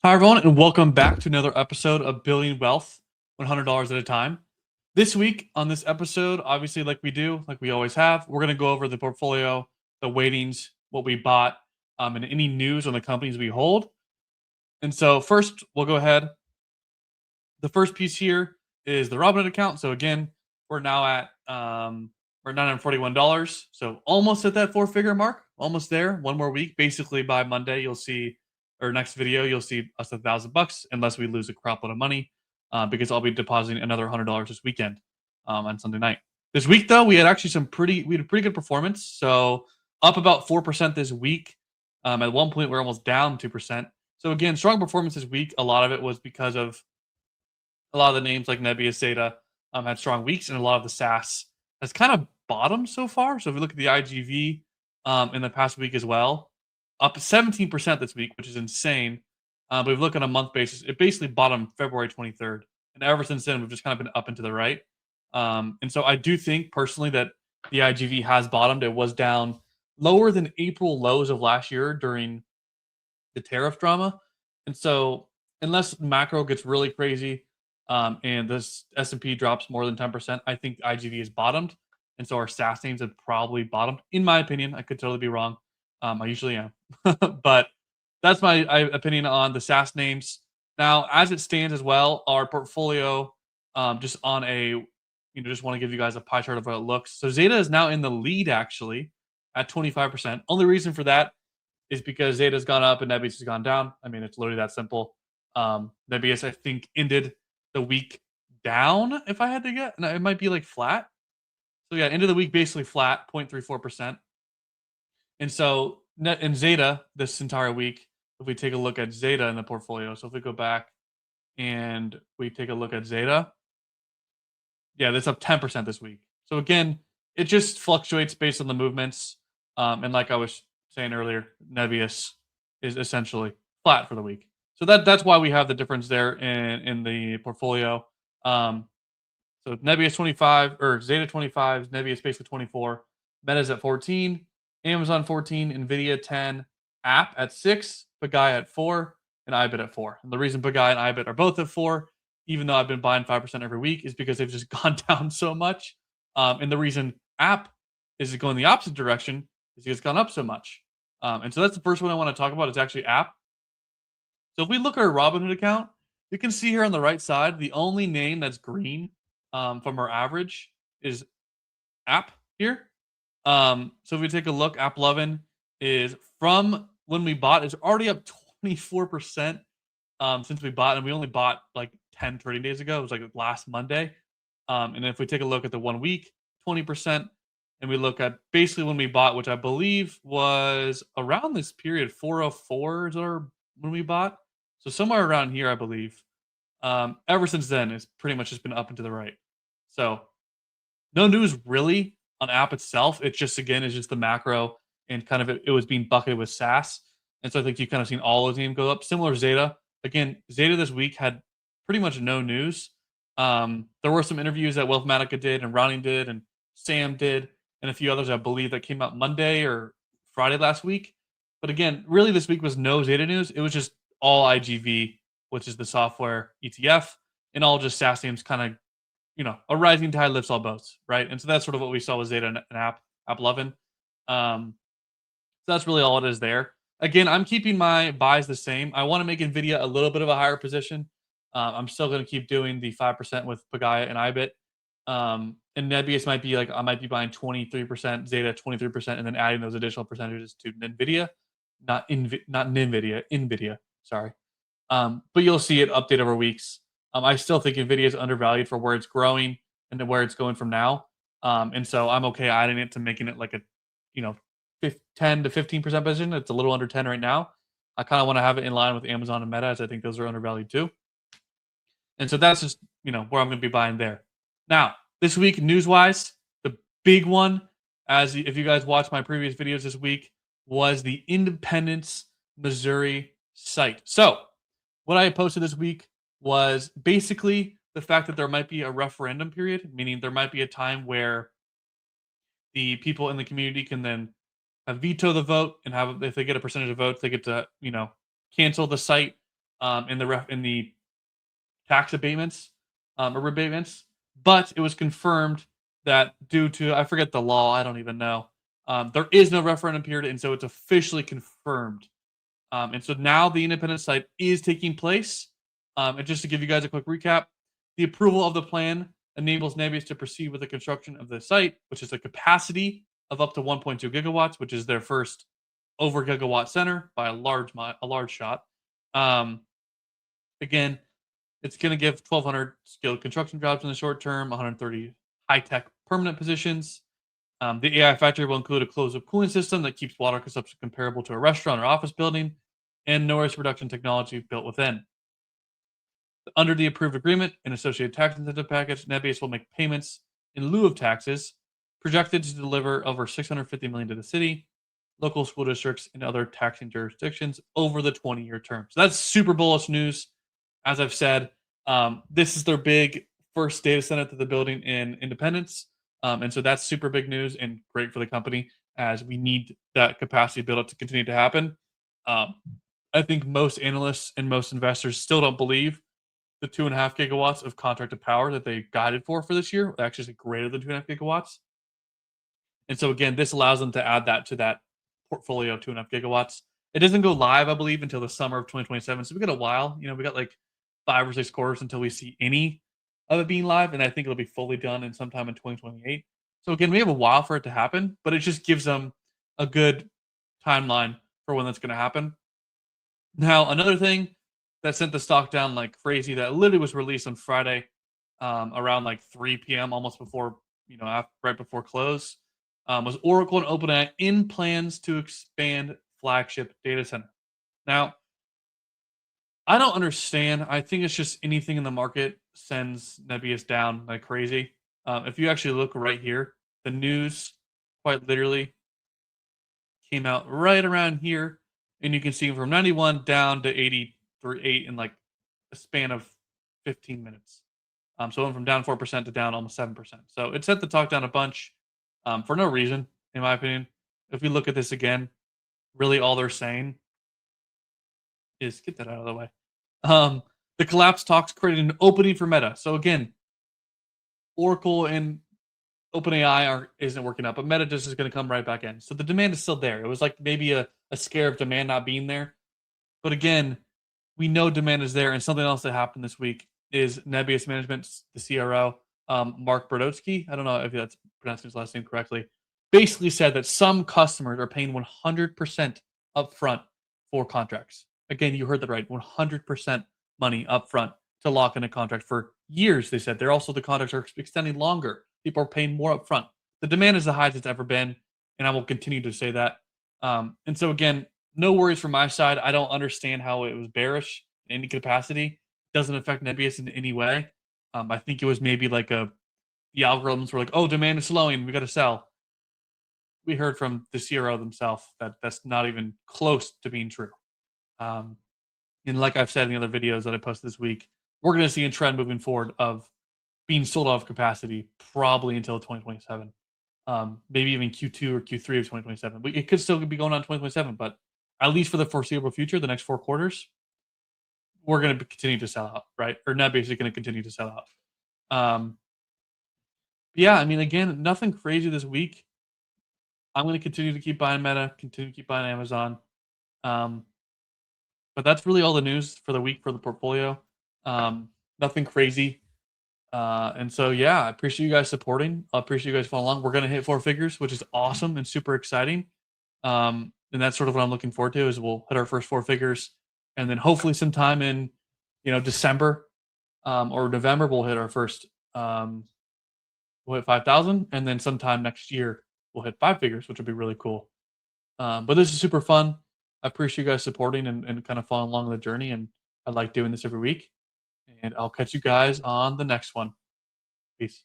Hi, everyone, and welcome back to another episode of Building Wealth $100 at a time. This week on this episode, obviously, like we always have, we're going to go over the portfolio, the weightings, what we bought, and any news on the companies we hold. And so, first, we'll go ahead. The first piece here is the Robinhood account. So, again, we're now at we're $941. So, almost at that four-figure mark, almost there. One more week. Basically, by Monday, you'll see or next video, you'll see us $1,000 unless we lose a crap load of money, because I'll be depositing another $100 this weekend on Sunday night. This week, though, we had actually we had a pretty good performance. So up about 4% this week. At one point, we're almost down 2%. So again, strong performance this week. A lot of it was because of a lot of the names like Nebius, Zeta had strong weeks, and a lot of the SaaS has kind of bottomed so far. So if we look at the IGV in the past week as well, up 17% this week, which is insane. But if we look on a month basis, it basically bottomed February 23rd. And ever since then, we've just kind of been up and to the right. And so I do think personally that the IGV has bottomed. It was down lower than April lows of last year during the tariff drama. And so unless macro gets really crazy, and this S&P drops more than 10%, I think IGV is bottomed. And so our SaaS names have probably bottomed, in my opinion. I could totally be wrong. I usually am. But that's my opinion on the SaaS names. Now, as it stands as well, our portfolio, just on just want to give you guys a pie chart of how it looks. So Zeta is now in the lead actually at 25%. Only reason for that is because Zeta's gone up and Nebius has gone down. I mean, it's literally that simple. Nebius, I think, ended the week down, if I had to get. No, it might be like flat. So yeah, end of the week basically flat, 0.34%. And so net in Zeta this entire week, if we take a look at Zeta in the portfolio, so if we go back and we take a look at Zeta, yeah, that's up 10% this week. So again, it just fluctuates based on the movements. And like I was saying earlier, Nebius is essentially flat for the week. So that's why we have the difference there in the portfolio. Um, so Nebius 25 or Zeta 25, Nebius basically 24, Meta's at 14, Amazon 14, Nvidia 10, App at 6, Pagaya at 4, and IBIT at 4. And the reason Pagaya and IBIT are both at 4, even though I've been buying 5% every week, is because they've just gone down so much. And the reason App is going the opposite direction is because it's gone up so much. And so that's the first one I want to talk about is actually App. So if we look at our Robinhood account, you can see here on the right side, the only name that's green from our average is App here. So if we take a look, App 11 is from when we bought, it's already up 24% since we bought, and we only bought like 10 trading days ago. It was like last Monday. And if we take a look at the 1 week, 20%, and we look at basically when we bought, which I believe was around this period, 404 is our when we bought. So somewhere around here, I believe. Ever since then, it's pretty much just been up and to the right. So no news really on app itself. It just again is just the macro and kind of it was being bucketed with SaaS. And so I think you've kind of seen all those names go up. Similar to Zeta. Again, Zeta this week had pretty much no news. There were some interviews that Wealthmatica did and Ronnie did and Sam did and a few others I believe that came out Monday or Friday last week. But again, really this week was no Zeta news. It was just all IGV, which is the software ETF, and all just SaaS names kind of a rising tide lifts all boats, right? And so that's sort of what we saw with Zeta and App 11. So that's really all it is there. Again, I'm keeping my buys the same. I want to make Nvidia a little bit of a higher position. I'm still going to keep doing the 5% with Pagaya and IBIT. And Nebius might be like I might be buying 23%, Zeta 23%, and then adding those additional percentages to Nvidia, not Nvidia, Nvidia. Sorry. But you'll see it update over weeks. I still think Nvidia is undervalued for where it's growing and to where it's going from now. And so I'm okay adding it to making it like a, you know, 10 to 15% position. It's a little under 10 right now. I kind of want to have it in line with Amazon and Meta, as I think those are undervalued too. And so that's just, where I'm going to be buying there. Now, this week, news wise, the big one, as if you guys watched my previous videos this week, was the Independence, Missouri site. So, what I posted this week was basically the fact that there might be a referendum period, meaning there might be a time where the people in the community can then veto the vote and have if they get a percentage of votes, they get to cancel the site in the tax abatements or rebatements, but it was confirmed that due to I forget the law, I don't even know. There is no referendum period, and so it's officially confirmed. And so now the independent site is taking place. And just to give you guys a quick recap, the approval of the plan enables Nebius to proceed with the construction of the site, which is a capacity of up to 1.2 gigawatts, which is their first over gigawatt center by a large shot. Um, Again, it's going to give 1,200 skilled construction jobs in the short term, 130 high tech permanent positions. The AI factory will include a closed loop cooling system that keeps water consumption comparable to a restaurant or office building, and noise reduction technology built within. Under the approved agreement and associated tax incentive package, Nebius will make payments in lieu of taxes, projected to deliver over $650 million to the city, local school districts, and other taxing jurisdictions over the 20-year term. So that's super bullish news. As I've said, this is their big first data center that they're building in Independence. And so that's super big news and great for the company as we need that capacity build up to continue to happen. Um, I think most analysts and most investors still don't believe the 2.5 gigawatts of contracted power that they guided for this year actually is greater than 2.5 gigawatts. And so again, this allows them to add that to that portfolio of 2.5 gigawatts. It doesn't go live, I believe, until the summer of 2027. So we got a while. We got like 5 or 6 quarters until we see any of it being live, and I think it'll be fully done in sometime in 2028. So again, we have a while for it to happen, but it just gives them a good timeline for when that's going to happen. Now, another thing that sent the stock down like crazy that literally was released on Friday around like 3 p.m., almost before, right before close, was Oracle and OpenAI in plans to expand flagship data center. Now, I don't understand. I think it's just anything in the market sends Nebius down like crazy. If you actually look right here, the news quite literally came out right around here, and you can see from 91 down to 83.8 in like a span of 15 minutes. So it went from down 4% to down almost 7%. So it set the talk down a bunch for no reason, in my opinion. If we look at this again, really all they're saying is get that out of the way. The collapse talks created an opening for Meta. So again, Oracle and OpenAI isn't working out, but Meta just is going to come right back in. So the demand is still there. It was like maybe a scare of demand not being there. But again, we know demand is there. And something else that happened this week is Nebius Management, the CRO, Mark Brodotsky, I don't know if that's pronouncing his last name correctly, basically said that some customers are paying 100% upfront for contracts. Again, you heard that right, 100% money upfront to lock in a contract for years, they said. The contracts are extending longer. People are paying more upfront. The demand is the highest it's ever been, and I will continue to say that. And so again, no worries from my side. I don't understand how it was bearish in any capacity. Doesn't affect Nebius in any way. I think it was maybe like the algorithms were like, oh, demand is slowing, we got to sell. We heard from the CRO themselves that that's not even close to being true. And like I've said in the other videos that I posted this week, we're going to see a trend moving forward of being sold out of capacity probably until 2027. Maybe even Q2 or Q3 of 2027. It could still be going on 2027, but at least for the foreseeable future, the next 4 quarters, we're going to continue to sell out, right? Or Nebius is going to continue to sell out. Yeah, I mean, again, nothing crazy this week. I'm going to continue to keep buying Meta, continue to keep buying Amazon. But that's really all the news for the week for the portfolio. Nothing crazy. And so, yeah, I appreciate you guys supporting. I appreciate you guys following along. We're going to hit 4 figures, which is awesome and super exciting. And that's sort of what I'm looking forward to is we'll hit our first 4 figures. And then hopefully sometime in, December or November, we'll hit our first, we'll hit 5,000. And then sometime next year, we'll hit 5 figures, which would be really cool. But this is super fun. I appreciate you guys supporting and kind of following along the journey. And I like doing this every week. And I'll catch you guys on the next one. Peace.